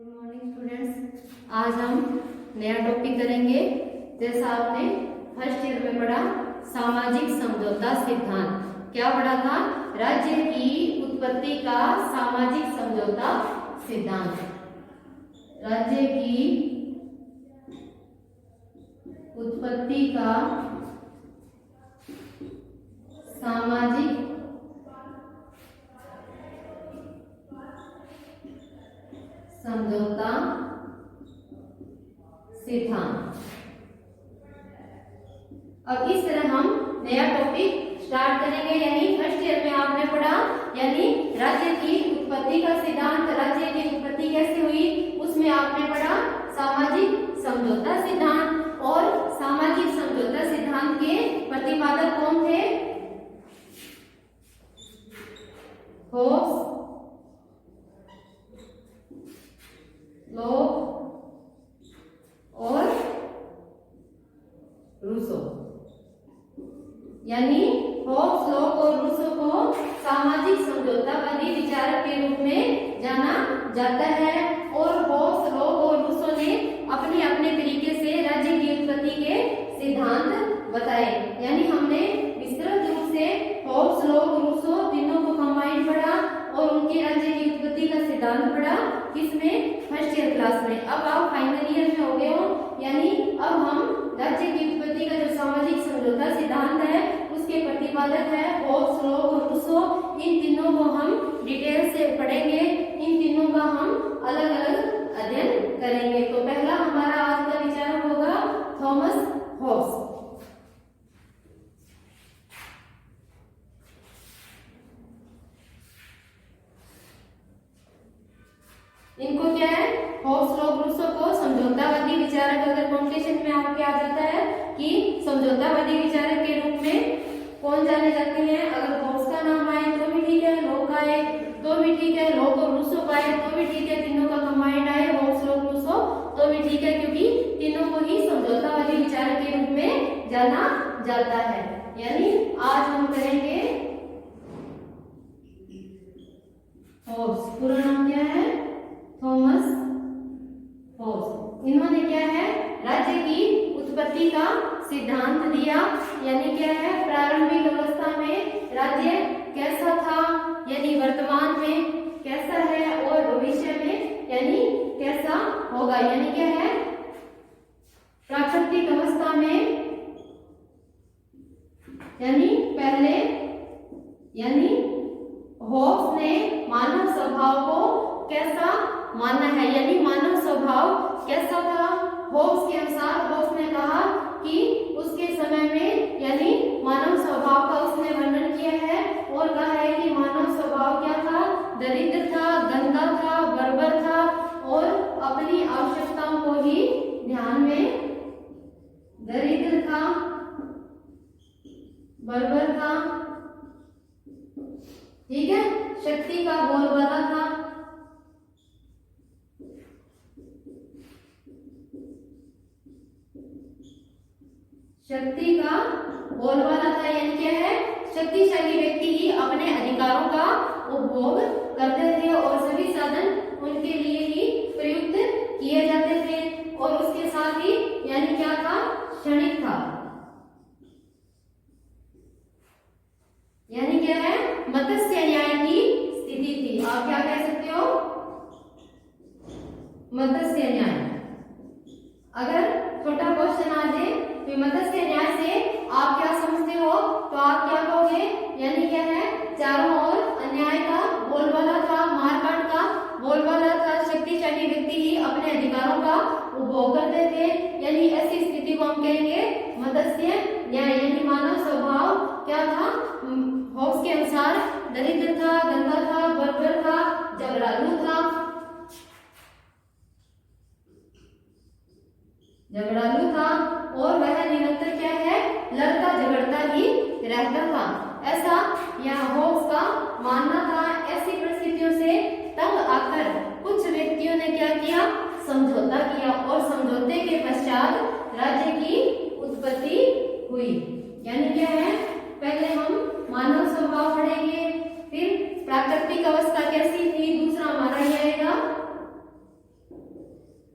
Good morning students. आज हम नया टॉपिक करेंगे। जैसा आपने फर्स्ट ईयर में पढ़ा सामाजिक समझौता सिद्धांत। क्या पढ़ा था? राज्य की उत्पत्ति का सामाजिक समझौता सिद्धांत। राज्य की उत्पत्ति का सामाजिक समझौता सिद्धांत। अब इस तरह हम नया टॉपिक स्टार्ट करेंगे। यानी फर्स्ट ईयर में आपने पढ़ा यानी राज्य की उत्पत्ति का सिद्धांत, राज्य की उत्पत्ति कैसे हुई उसमें आपने पढ़ा सामाजिक समझौता सिद्धांत। और सामाजिक समझौता सिद्धांत के प्रतिपादक कौन थे? होब्स, लॉक और रूसो। यानी होब्स, लॉक और रूसो को सामाजिक समझौतावादी विचारक के रूप में जाना जाता है। और होब्स, लॉक और रूसो ने अपने अपने तरीके से राज्य की उत्पत्ति के सिद्धांत बताए। यानी हमने विस्तृत रूप से होब्स, लॉक, रूसो तीनों को कंबाइंड पढ़ा और उनके राज्य की उत्पत्ति का सिद्धांत पढ़ा। किसमें? फर्स्ट ईयर क्लास में। अब आप फाइनल ईयर में हो गए हो। यानी अब हम राज्य की उत्पत्ति का जो सामाजिक समझौता सिद्धांत है उसके प्रतिपादक है होब्स, लॉक और रूसो। इन तीनों को हम डिटेल से पढ़ेंगे। इन तीनों का हम अलग अलग अध्ययन करेंगे। तो पहला हमारा आज का विचार होगा थॉमस होब्स। इनको क्या है? होब्स, लॉक, रूसो को समझौतावादी विचारक, अगर कॉम्पिटिशन में आपके आ जाता है कि समझौतावादी विचारक के रूप में कौन जाने जाते हैं, अगर होब्स का नाम आए तो भी ठीक है, लॉक आए तो भी ठीक है, लॉक और रूसो का आए तो भी ठीक है, तीनों का कंबाइंड आए होब्स, लॉक, रूसो तो भी ठीक है, क्योंकि तीनों को ही समझौतावादी विचारक के रूप में जाना जाता है। यानी आज हम करेंगे होब्स। पूरा नाम क्या है? Thomas Hobbes. इन्होंने क्या है? राज्य की उत्पत्ति का सिद्धांत दिया। यानी क्या है? प्रारंभिक अवस्था में राज्य कैसा था, यानी वर्तमान में कैसा है और भविष्य में यानी कैसा होगा। यानी क्या है? प्राकृतिक अवस्था में यानी पहले, यानी होब्स ने मानव स्वभाव को कैसा माना है, यानी मानव स्वभाव कैसा था होब्स के अनुसार। होब्स ने कहा कि उसके समय में यानी मानव स्वभाव का उसने वर्णन किया है और कहा है कि मानव स्वभाव क्या था? दरिद्र था, गंदा था, बर्बर था और अपनी आवश्यकताओं को ही ध्यान में, दरिद्र था, बर्बर था, ठीक है, शक्ति का बोलबाला था, शक्ति का बोलबाला था। यानी क्या है? शक्तिशाली व्यक्ति ही अपने अधिकारों का उपभोग करते थे और सभी साधन उनके लिए ही प्रयुक्त किए जाते थे। और उसके साथ ही यानी क्या था? क्षणिक था। यानी क्या है? मत्स्य न्याय की स्थिति थी। आप क्या कह सकते हो? मत्स्य न्याय। अगर छोटा क्वेश्चन आ जाए तो मत्स्य न्याय से आप क्या समझते हो तो आप क्या कहोगे? यानी क्या है? चारों ओर अन्याय का बोलबाला था, मारकाट का बोलबाला था, शक्तिशाली व्यक्ति ही अपने अधिकारों का उपभोग करते थे। यानी ऐसी स्थिति को हम कहेंगे मत्स्य न्याय। यानी मानव स्वभाव क्या था होब्स के अनुसार? दरिद्र था, गंदा था, बर्बर था, झगड़ालू था, झगड़ालू था और वह निरंतर क्या है? लड़ता झगड़ता ही रहता था। ऐसा यह होब्स का मानना था। ऐसी परिस्थितियों से तंग आकर कुछ व्यक्तियों ने क्या किया? समझौता किया और समझौते के पश्चात राज्य की उत्पत्ति हुई। यानी क्या है? पहले हम मानव स्वभाव पढ़ेंगे, फिर प्राकृतिक अवस्था कैसी थी, दूसरा हमारा ये आएगा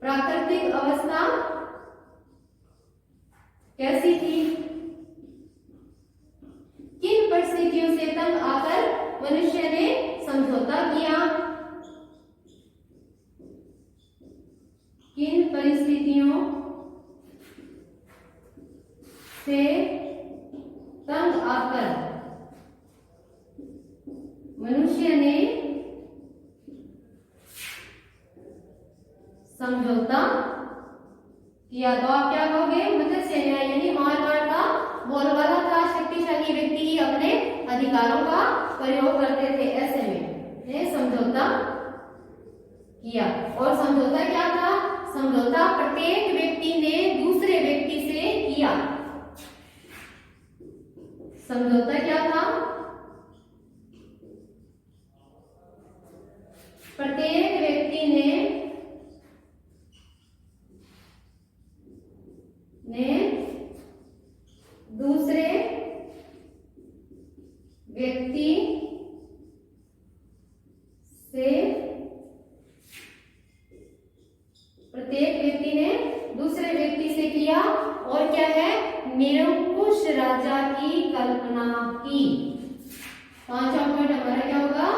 प्राकृतिक अवस्था कैसी थी? किन परिस्थितियों से तंग आकर मनुष्य ने समझौता किया? किन परिस्थितियों से तंग आकर मनुष्य ने समझौता किया? तो आप क्या कहोगे? मत्स्य न्याय यानी मारवाड़ का बोलबाला था, शक्तिशाली व्यक्ति ही अपने अधिकारों का प्रयोग करते थे, ऐसे में ने समझौता किया। और समझौता क्या था? समझौता प्रत्येक व्यक्ति ने दूसरे व्यक्ति से किया। समझौता क्या था? प्रत्येक व्यक्ति ने दूसरे व्यक्ति से प्रत्येक व्यक्ति ने दूसरे व्यक्ति से किया। और क्या है? निरंकुश राजा की कल्पना की। पांचवा पॉइंट हमारा क्या होगा?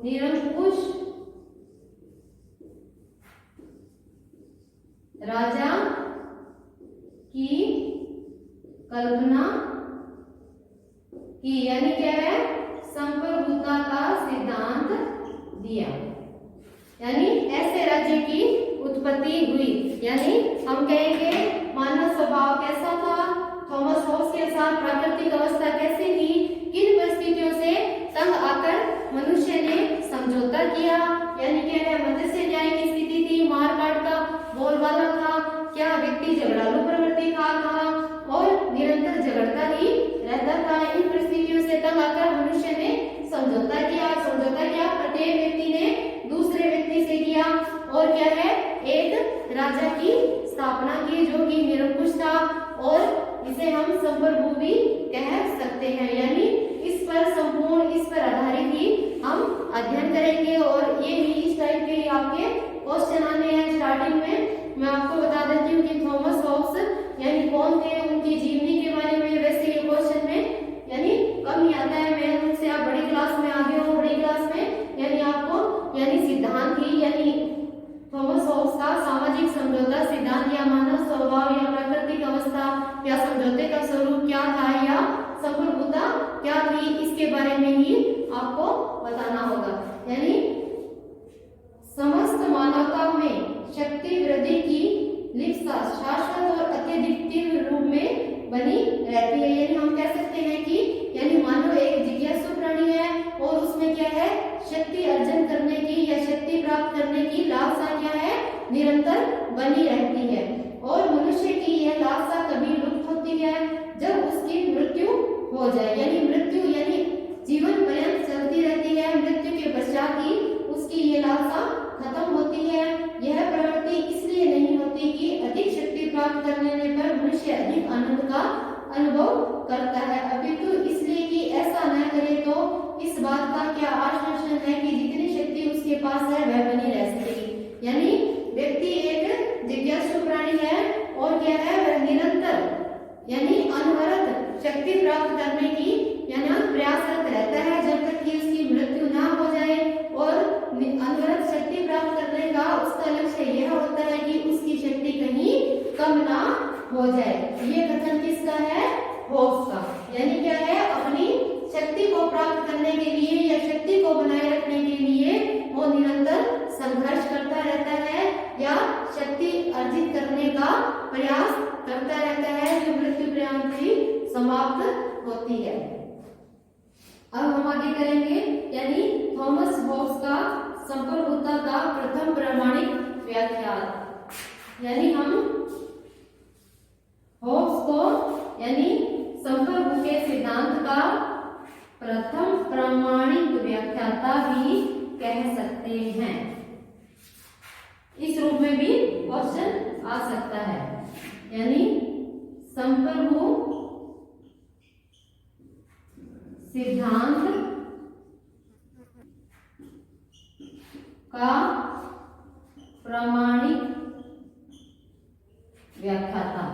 निरंकुश राजा की कल्पना की, यानी क्या है? संप्रभुता का सिद्धांत दिया, यानी ऐसे राज्य की उत्पत्ति हुई। यानी हम कहेंगे मानव स्वभाव कैसा था, थॉमस होब्स के साथ प्राकृतिक अवस्था कैसी थी, किन परिस्थितियों से तंग आकर मनुष्य ने समझौता किया, यानी क्या है? मत्स्य न्याय की स्थिति थी, मारकाट का बोलबाला था, क्या व्यक्ति झगड़ालू प्रवृत्ति का था और निरंतर झगड़ता ही रहता था। इन परिस्थितियों से तंग आकर मनुष्य ने समझौता किया। समझौता किया प्रत्येक व्यक्ति ने दूसरे व्यक्ति से किया। और क्या है? एक राजा की स्थापना की जो कि निरंकुश था, और इसे हम संप्रभु भी कह सकते हैं। यानी इस पर संपूर्ण, इस पर आधारित ही हम अध्ययन करेंगे। और ये भी इस टाइप के आपके क्वेश्चन आने हैं। स्टार्टिंग में मैं आपको बता देती हूँ कि थॉमस होब्स यानी कौन थे, उनकी जीवनी के बारे में। वैसे ये क्वेश्चन में यानी कम ही आता है, मैं उनसे आप बड़ी क्लास में आगे हो, बड़ी क्लास में यानी आपको यानी सिद्धांत ही यानी थॉमस होब्स का सामाजिक समझौता सिद्धांत या मानव स्वभाव या प्राकृतिक अवस्था या समझौते का स्वरूप क्या था या संप्रभुता क्या थी, इसके बारे में ही आपको बताना होगा। यानी समस्त मानवता में शक्ति वृद्धि की लिप्सा शाश्वत और अत्यधिक तीव्र रूप में बनी रहती है। यानी हम कह सकते हैं कि यानी मानव एक जिज्ञासु प्राणी है और उसमें क्या है? शक्ति अर्जन करने की या शक्ति प्राप्त करने की लालसा क्या है? निरंतर बनी रहती है। और मनुष्य की यह लालसा कभी लुप्त होती है जब उसकी मृत्यु हो जाए। यानी मृत्यु यानी जीवन पर्यंत चलती रहती है, मृत्यु के पश्चात ही उसकी ये लालसा खत्म होती है। यह प्रवृत्ति इसलिए नहीं होती कि अधिक शक्ति प्राप्त करने पर मनुष्य अधिक आनंद का अनुभव करता है, अपितु इसलिए कि ऐसा न करे तो इस बात का क्या आश्वासन है कि जितनी शक्ति उसके पास है वह बनी रह सकेगी। यानी व्यक्ति एक जिज्ञासु प्राणी है और क्या है? वह निरंतर यानी अनवरत शक्ति प्राप्त करने की यानी प्रयासरत रहता है जब तक कि उसकी मृत्यु ना हो जाए। और अनवरत शक्ति प्राप्त करने का उसका लक्ष्य यह होता है कि उसकी शक्ति कहीं कम ना हो जाए। ये कथन किसका है? होब्स का। यानी क्या है? अपनी शक्ति को प्राप्त करने के लिए या शक्ति को बनाए रखने के लिए वो निरंतर संघर्ष करता रहता है या शक्ति अर्जित करने का प्रयास करता रहता है जो मृत्यु पर्यंत ही समाप्त होती है। अब हम आगे करेंगे यानी थॉमस होब्स का संप्रभुता का प्रथम प्रामाणिक व्याख्यान। यानी हम होब्स को यानी संप्रभु के सिद्धांत का प्रथम प्रामाणिक व्याख्याता भी कह सकते हैं। इस रूप में भी क्वेश्चन आ सकता है। यानी संप्रभु सिद्धांत का प्रामाणिक व्याख्याता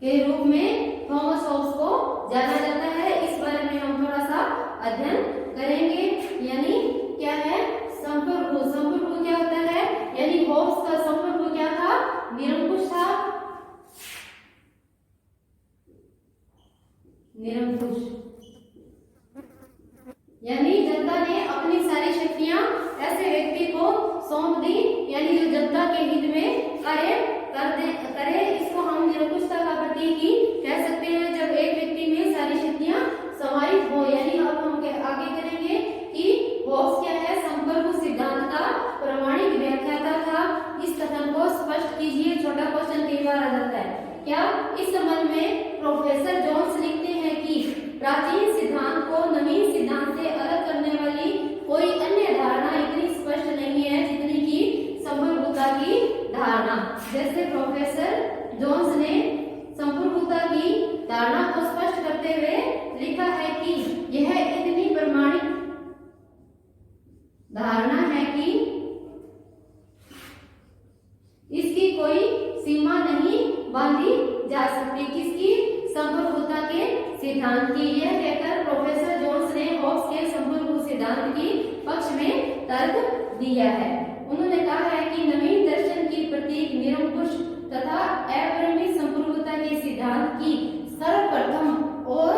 के रूप में थॉमस हॉब्स को जाना जाता है। इस बारे में हम थोड़ा सा अध्ययन करेंगे। यानी क्या है संप्रभु। संप्रभु क्या होता है, यानी हॉब्स का संप्रभु क्या था, निरंकुश था। निरंकुश यानी जनता ने अपनी सारी शक्तियां ऐसे व्यक्ति को सौंप दी, यानी जो जनता के हित में कार्य करे। इसको हम निरंकुशता का प्रतीक ही कह सकते हैं, जब एक व्यक्ति में सारी शक्तियां समाहित हो। यानी अब हम आगे करेंगे कि हॉब्स क्या है, संप्रभु सिद्धांत का प्रामाणिक व्याख्याता था। इस कथन को स्पष्ट कीजिए, छोटा क्वेश्चन कई बार आ जाता है। क्या इस संबंध में प्रोफेसर जोन्स लिखते हैं कि प्राचीन सिद्धांत को नवीन सिद्धांत से अलग करने वाली कोई अन्य धारणा इतनी स्पष्ट नहीं है जितनी कि संप्रभुता की धारणा। जैसे प्रोफेसर जोन्स ने संप्रभुता की धारणा को स्पष्ट करते हुए लिखा है कि यह इतनी प्रमाणिक धारणा है कि इसकी कोई सीमा नहीं बांधी जा सकती। किसकी, संप्रभुता के सिद्धांत की। यह कहकर प्रोफेसर जोन्स ने हॉब्स के संप्रभु सिद्धांत की पक्ष में तर्क दिया है। उन्होंने कहा है कि नवीन दर्शन की प्रतीक निरंकुश तथा अपरिमित संप्रभुता के सिद्धांत की सर्वप्रथम और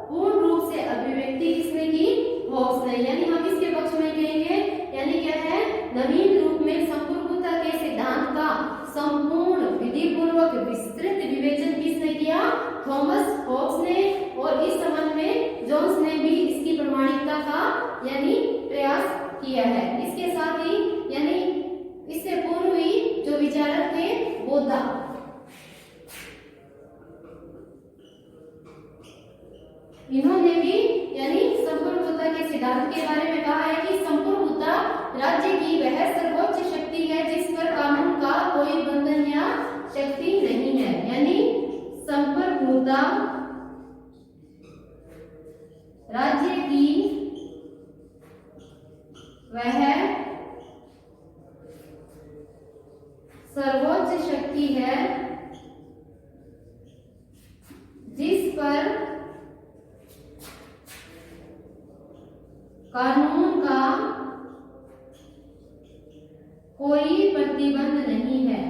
पूर्ण रूप से अभिव्यक्ति किसने की, हॉब्स ने। यानी हम इसके पक्ष में कहेंगे, यानी क्या है, नवीन रूप में संप्रभुता के सिद्धांत का संपूर्ण विधि पूर्वक विस्तृत विवेचन किसने किया, थॉमस हॉब्स ने। और इस संबंध में जोन्स ने भी इसकी प्रामाणिकता का यानी प्रयास किया है। इसके साथ ही यानी इससे पूर्व ही जो विचारक थे बोधा, इन्होंने भी यानी संप्रभुता के सिद्धांत के बारे में कहा है कि संप्रभुता राज्य की वह सर्वोच्च शक्ति है जिस पर कानून का कोई बंधन या शक्ति नहीं है। यानी संप्रभुता राज्य की वह सर्वोच्च शक्ति है जिस पर कानून का कोई प्रतिबंध नहीं है।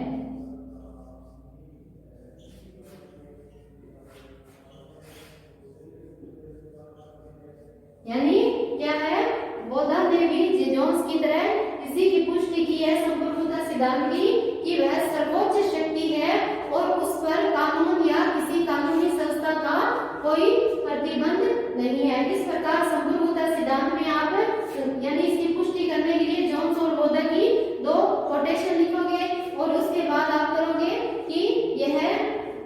यानी क्या है, बोधा ने भी जोन्स की तरह इसी की पुष्टि की है संप्रभुता सिद्धांत की कि वह सर्वोच्च शक्ति है और उस पर कानून या किसी कानूनी संस्था का कोई प्रतिबंध नहीं है। इस प्रकार संप्रभुता सिद्धांत में आप यानी इसकी पुष्टि करने के लिए जोन्स और बोधा की दो कोटेशन लिखोगे और उसके बाद आप करोगे कि यह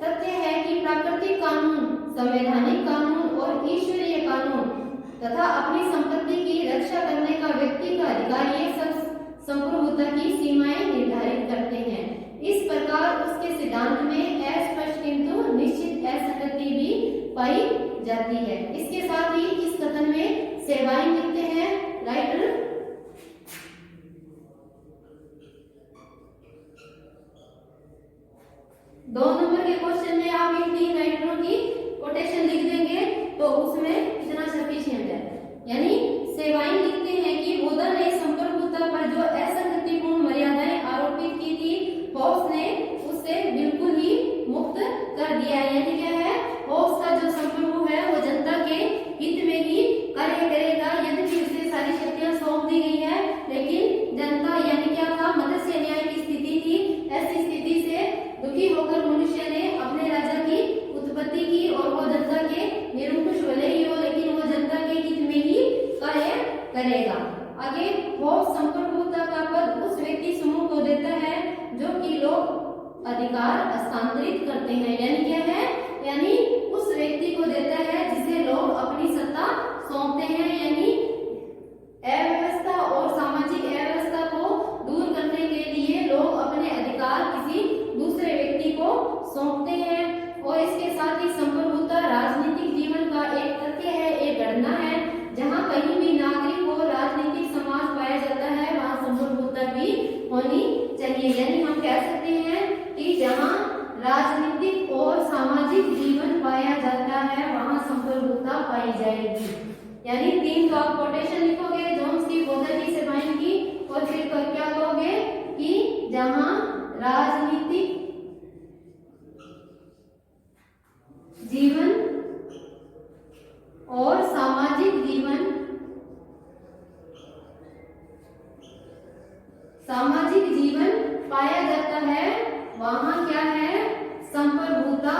तथ्य है कि प्राकृतिक कानून, संवैधानिक कानून और ईश्वरीय कानून तथा अपनी संपत्ति की रक्षा करने का व्यक्ति का अधिकार ये सब संप्रभुता की सीमाएं निर्धारित करते हैं। इस प्रकार उसके सिद्धांत में अस्पष्ट किंतु निश्चित असंगति भी पाई जाती है। इसके साथ ही इस कथन में सेवाएं लिखते हैं राइटर दो नंबर के क्वेश्चन में आप इन तीन राइटरों की कोटेशन लिख देंगे तो उसमें इतना सफिशिएंट है। यानी सेवाएं लिखते हैं कि बोधा ने संप्रभुता पर जो असंगतिपूर्ण मर्यादाएं आरोपित की थी, हॉब्स ने उससे बिल्कुल ही मुक्त कर दिया। यानी क्या है, हॉब्स का जो संप्रभु है वो जनता के हित में ही कार्य करेगा। यद्यपि उसे सारी शक्तियां सौंप दी गई है, लेकिन जनता यानी क्या था, मत्स्य न्याय की स्थिति थी। ऐसी स्थिति से दुखी होकर मनुष्य ने अपने राजा की उत्पत्ति की और वो जनता के निरंकुश भले ही हो, लेकिन वो जनता के हित में ही कार्य करेगा। आगे हॉब्स संप्रभुता का पद उस व्यक्ति समूह को देता है जो कि लोग अधिकार हस्तांतरित करते हैं। यानी क्या है, यानी उस व्यक्ति को देता है जिसे लोग अपनी सत्ता सौंपते हैं। यानी अव्यवस्था और सामाजिक अव्यवस्था को दूर करने के लिए लोग अपने अधिकार किसी दूसरे व्यक्ति को सौंपते हैं। और इसके साथ ही संप्रभुता राजनीतिक जीवन का एक तथ्य है, एक गणना है। जहाँ कहीं भी नागरिक को राजनीतिक समाज पाया जाता है वहाँ संप्रभुता भी होनी चाहिए। यानी हम कह सकते हैं कि जहाँ राजनीतिक और सामाजिक जीवन पाया जाता है वहाँ संप्रभुता पाई जाएगी। यानी 3 तो आप कोटेशन लिखोगे जोन्स की, बोदर की, सेबाइन की, और फिर क्या कहोगे कि जहाँ राजनीतिक जीवन और सामाजिक जीवन पाया जाता है वहां क्या है, संप्रभुता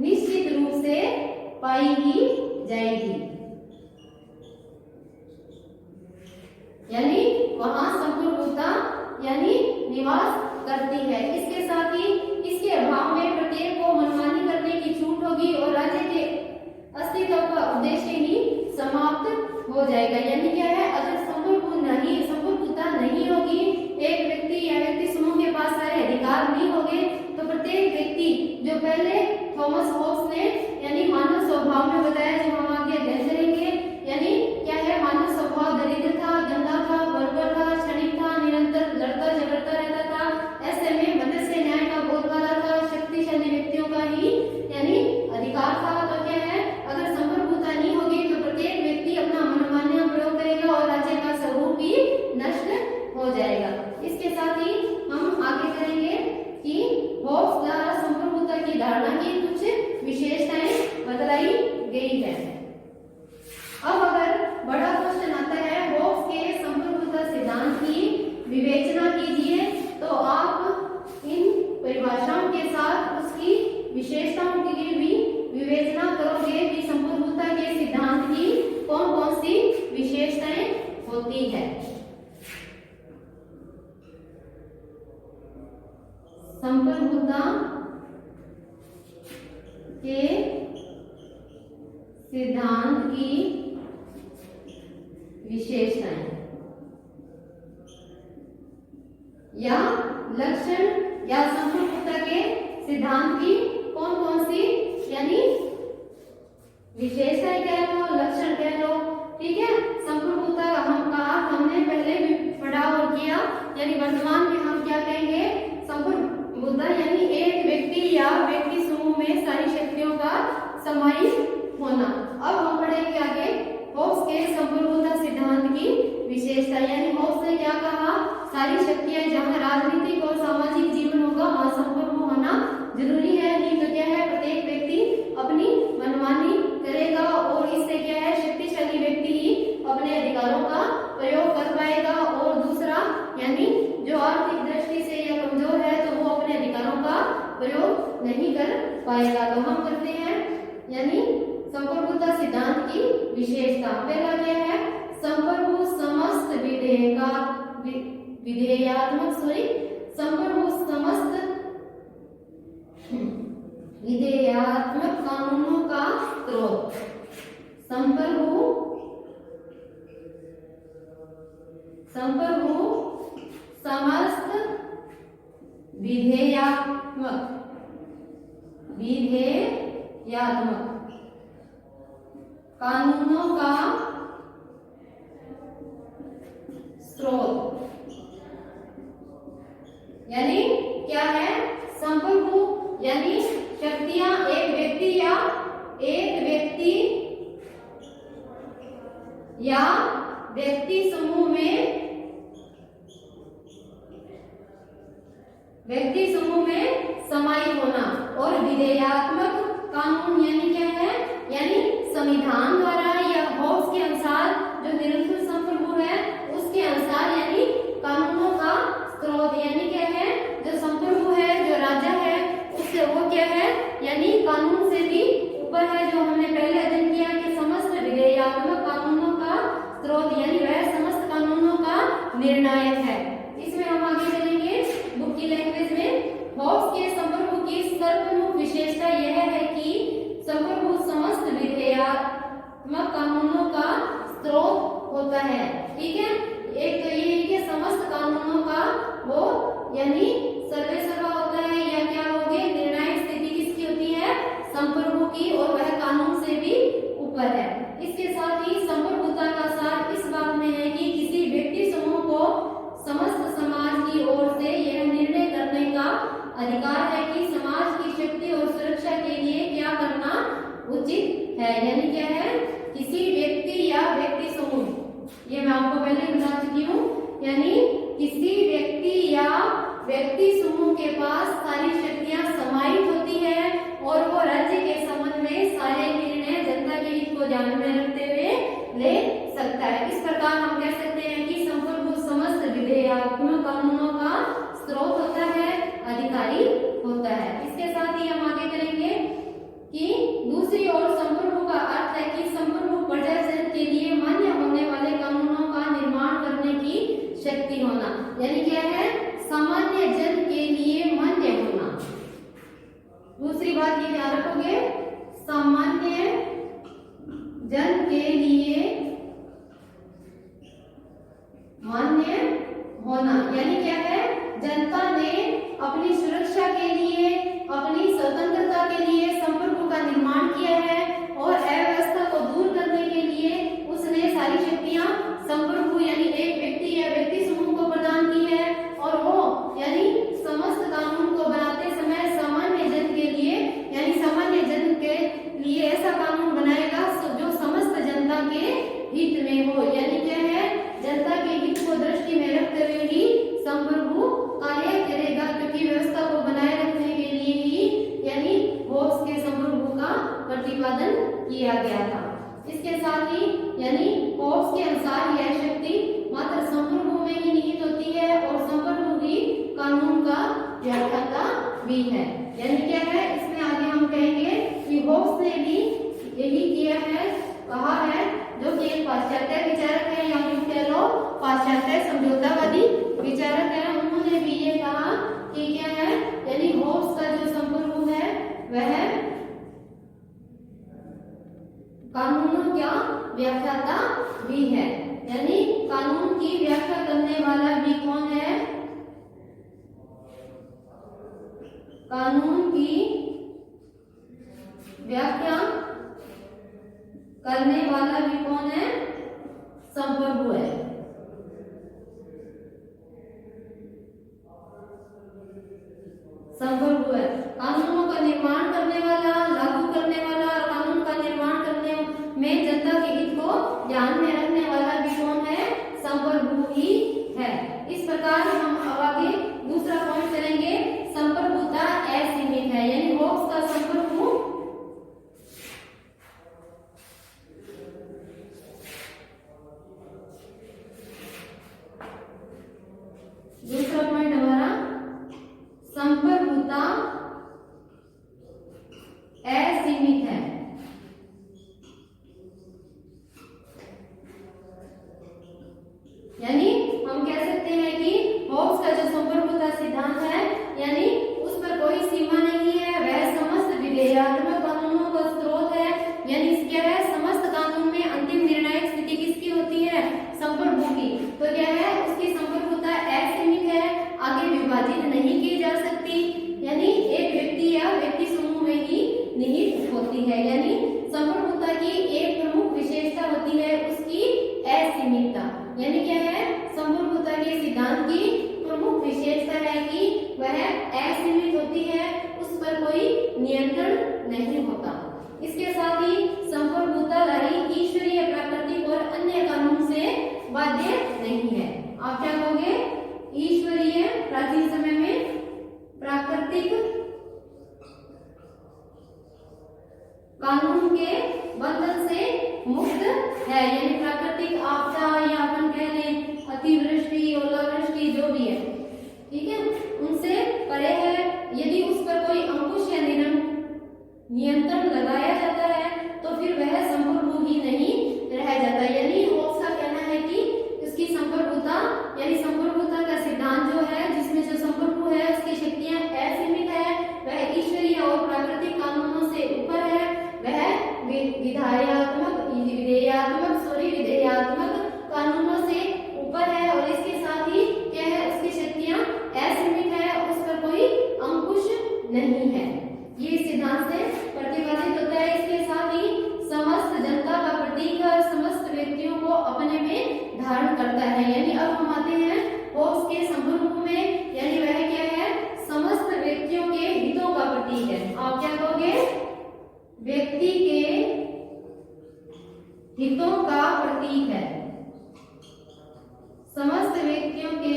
निश्चित रूप से पाई ही जाएगी। यानी वहां संप्रभुता यानी निवास करती है। इसके साथ ही इसके अभाव में प्रत्येक को मनमानी करने की छूट होगी और राज्य के अस्तित्व का उद्देश्य ही समाप्त हो जाएगा। यानी क्या है, अगर संप्रभुता नहीं होगी, एक व्यक्ति या व्यक्ति समूह के पास सारे अधिकार नहीं होंगे, तो प्रत्येक व्यक्ति जो पहले थॉमस हॉब्स ने यानी मानव स्वभाव में बताया, जो हम आगे अध्ययन करेंगे, यानी क्या है, मानव स्वभाव दरिद्र था, गंदा था, बर्बर था, क्षणिक था, निरंतर लड़ता झगड़ता रहता था। ऐसे में मनुष्य न्याय का बोलबाला था, शक्तिशाली व्यक्तियों का ही यानी अधिकार था। तो क्या है, अगर संप्रभुता नहीं होगी तो प्रत्येक व्यक्ति अपना मनमान्य प्रयोग करेगा और राज्य का स्वरूप भी नष्ट हो जाएगा। इसके साथ ही हम आगे करेंगे कि हॉब्स द्वारा संप्रभुता की धारणा की कुछ विशेषताएं बतलाई गई है। अब अगर बड़ा क्वेश्चन आता है, हॉब्स के संप्रभुता सिद्धांत की विवेचना कीजिए, तो आप इन परिभाषाओं के साथ उसकी विशेषताओं की भी विवेचना करोगे कि संप्रभुता के सिद्धांत की कौन कौन सी विशेषताएं होती है। संप्रभुता के सिद्धांत की विशेषताएं या लक्षण या संप्रभुता के सिद्धांत की कौन कौन सी यानी विशेषताएं कह लो, लक्षण कह लो, ठीक है। संप्रभुता हमने पहले भी पढ़ा और किया, यानी वर्तमान में हम क्या कहेंगे, संप्रभुता यानी एक व्यक्ति या व्यक्ति समूह में सारी शक्तियों का समाहित होना। अब हम पढ़ेंगे आगे हॉब्स के संप्रभुता सिद्धांत की विशेषता। यानी हॉब्स ने क्या कहा, सारी शक्तियां जहां राजनीतिक और सामाजिक जीवन होगा वहां संप्रभु होना जरूरी है। नहीं तो क्या है, प्रत्येक व्यक्ति अपनी मनमानी करेगा और इससे क्या है, शक्तिशाली व्यक्ति ही अपने अधिकारों का प्रयोग कर पाएगा और दूसरा यानी जो आर्थिक दृष्टि से या कमजोर है तो वो अपने अधिकारों का प्रयोग नहीं कर पाएगा। तो हम करते हैं यानी संप्रभुता सिद्धांत की विशेषता। पहला क्या है, संप्रभु समस्त विधेयात्मक कानूनों का स्रोत। संप्रभु समस्त विधेयात्मक कानूनों का स्रोत। यानी क्या है, संप्रभु यानी शक्तियां एक व्यक्ति या व्यक्ति समूह में समाहित होना। और विधेयात्मक कानून यानी क्या है, यानी संविधान द्वारा या हॉब्स के अनुसार जो निरंकुश संप्रभु है उसके अनुसार यानी कानूनों का स्रोत। यानी क्या है, जो संप्रभु है, जो राजा है, उससे वो क्या है, यानी कानून से भी ऊपर है। जो हमने पहले अध्ययन किया कि समस्त विधेयात्मक कानूनों का स्रोत यानी वह समस्त कानूनों का निर्णायक है। इसमें हम आगे चलेंगे बुक की लैंग्वेज में। हॉब्स के संप्रभु की सर्वप्रमुख विशेषता यह है कि संप्रभु समस्त विधेयात्मक कानूनों का स्रोत होता है, ठीक है। एक तो ये है कि समस्त कानूनों का वो यानी सर्वेसर्वा होता है, या क्या होगे, निर्णायक स्थिति किसकी होती है, संप्रभु की, और वह कानून से भी ऊपर है। इसके साथ ही संप्रभुता का सार इस बात में है कि किसी व्यक्ति समूह को समस्त समाज की ओर से विधेयात्मक कानूनों का स्रोत होता है, अधिकारी होता है। इसके साथ ही हम आगे करेंगे कि दूसरी ओर संप्रभु का अर्थ है कि संप्रभु प्रजाजन के लिए मान्य होने वाले कानूनों का निर्माण करने की शक्ति होना। यानी क्या है? सामान्य जन के लिए मान्य होना। दूसरी बात ये ध्यान रखोगे, सामान्य जन के लिए मान्य होना। यानी क्या है? जनता ने अपनी सुरक्षा के लिए, अपनी स्वतंत्रता के लिए संप्रभु का निर्माण किया है और अव्यवस्था को दूर करने के लिए उसने सारी शक्तियां संप्रभु यानी एक व्यक्ति या व्यक्ति समूह को प्रदान की है। और वो यानी समस्त कानून को बनाते समय सामान्य जन के लिए यानी सामान्य जन के लिए ऐसा कानून बनाएगा जो समस्त जनता के हित में हो। यानी क्या है? जनता के हित को दृष्टि में रखते हुए ही संप्रभु कार्य करेगा, क्योंकि व्यवस्था को बनाए रखने के लिए ही यानी होब्स के संप्रभु का प्रतिपादन किया गया था। इसके साथ ही यानी होब्स के अनुसार यह शक्ति मात्र संप्रभु में ही निहित होती है और संप्रभु ही कानून का व्याख्याता भी है। यानी क्या है? इसमें आगे हम कहेंगे कि होब्स ने भी यही किया है, कहा है, जो कि एक पाश्चात्य विचारक है या कह लो पाश्चात्य समझौतावादी विचारक है। उन्होंने भी ये कहा कि क्या है? यानी होब्स का जो संप्रभु है वह कानूनों का व्याख्याता भी है। यानी कानून की व्याख्या करने वाला भी कौन है? कानून की व्याख्या करने वाला भी कौन है? संप्रभु है। संप्रभु है। कानूनों का निर्माण करने वाला, लागू करने वाला और कानून का निर्माण करने में जनता के हित को ध्यान में रखने वाला भी कौन है? संप्रभु ही है। इस प्रकार हम अब आगे दूसरा पॉइंट करेंगे, संप्रभुता असीमित है। यानी होब्स का संप्रभु दूसरा पॉइंट हमारा संप्रभुता असीमित है। यानी हम कह सकते हैं कि होब्स का जो संप्रभुता सिद्धांत है यानी उस पर कोई सीमा नहीं है, वह समस्त विधेयात्मक कानूनों का स्रोत है। यानी क्या है? समस्त कानून में अंतिम निर्णायक स्थिति किसकी होती है? संप्रभु की। तो क्या है? उसकी संप्रभुता असीमित है, आगे विभाजित नहीं की जा सकती। यानी एक व्यक्ति या व्यक्ति समूह में ही निहित होती है। यानी संप्रभुता की एक प्रमुख विशेषता होती है उसकी असीमितता। यानी क्या है? संप्रभुता के सिद्धांत की प्रमुख विशेषता है कि वह असीमित होती है, उस पर कोई नियंत्रण नहीं होता। इसके साथ ही संप्रभुता लाही ईश्वरीय, प्राकृतिक और अन्य कानून से बाध्य नहीं है। आप क्या कहोगे? ईश्वरीय प्राचीन समय में, प्राकृतिक कानून के बंधन से मुक्त है। यानी प्राकृतिक आपदा या अपन कह लें अतिवृष्टि, ओलावृष्टि जो भी है, ठीक है, उनसे परे है। यदि उस पर कोई अंकुश या नियंत्रण लगाया जाता है तो फिर वह संप्रभु ही नहीं रह जाता। यानी होब्स का कहना है कि उसकी संप्रभुता यानी संप्रभुता का सिद्धांत जो है जिसमें जो संप्रभु है उसकी शक्तियां असीमित है, वह ईश्वरीय और प्राकृतिक कानूनों से ऊपर है, वह विधेयात्मक कानूनों से ऊपर है और इसके साथ ही क्या है? उसकी शक्तियां असीमित है, उस पर कोई अंकुश नहीं है। ये सिद्धांत से प्रतिपादित होता है। इसके साथ ही समस्त जनता का प्रतीक है, समस्त व्यक्तियों को अपने में धारण करता है। यानी अब हम आते हैं होब्स के संप्रभु में। यानी वह क्या है? समस्त व्यक्तियों के हितों का प्रतीक है। आप क्या कहोगे? व्यक्ति के हितों का प्रतीक है। समस्त व्यक्तियों के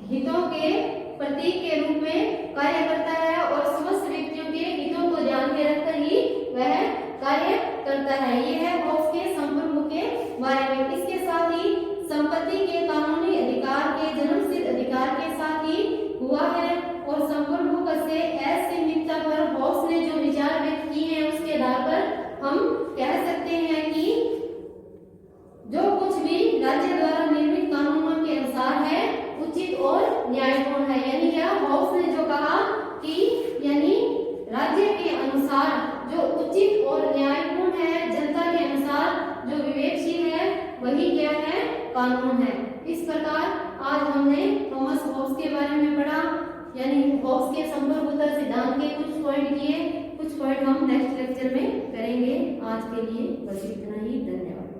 हितों के प्रतीक के रूप में कार्य करता है और समस्त व्यक्तियों के हितों को ध्यान में रखकर ही वह कार्य करता है। ये है होब्स के संप्रभु के बारे में। इसके साथ ही संपत्ति के कानूनी अधिकार इस प्रकार आज हमने थॉमस हॉब्स के बारे में पढ़ा, यानी हॉब्स के संपर्क उत्तर सिद्धांत के कुछ पॉइंट किए, कुछ पॉइंट हम नेक्स्ट लेक्चर में करेंगे। आज के लिए बस इतना ही, धन्यवाद।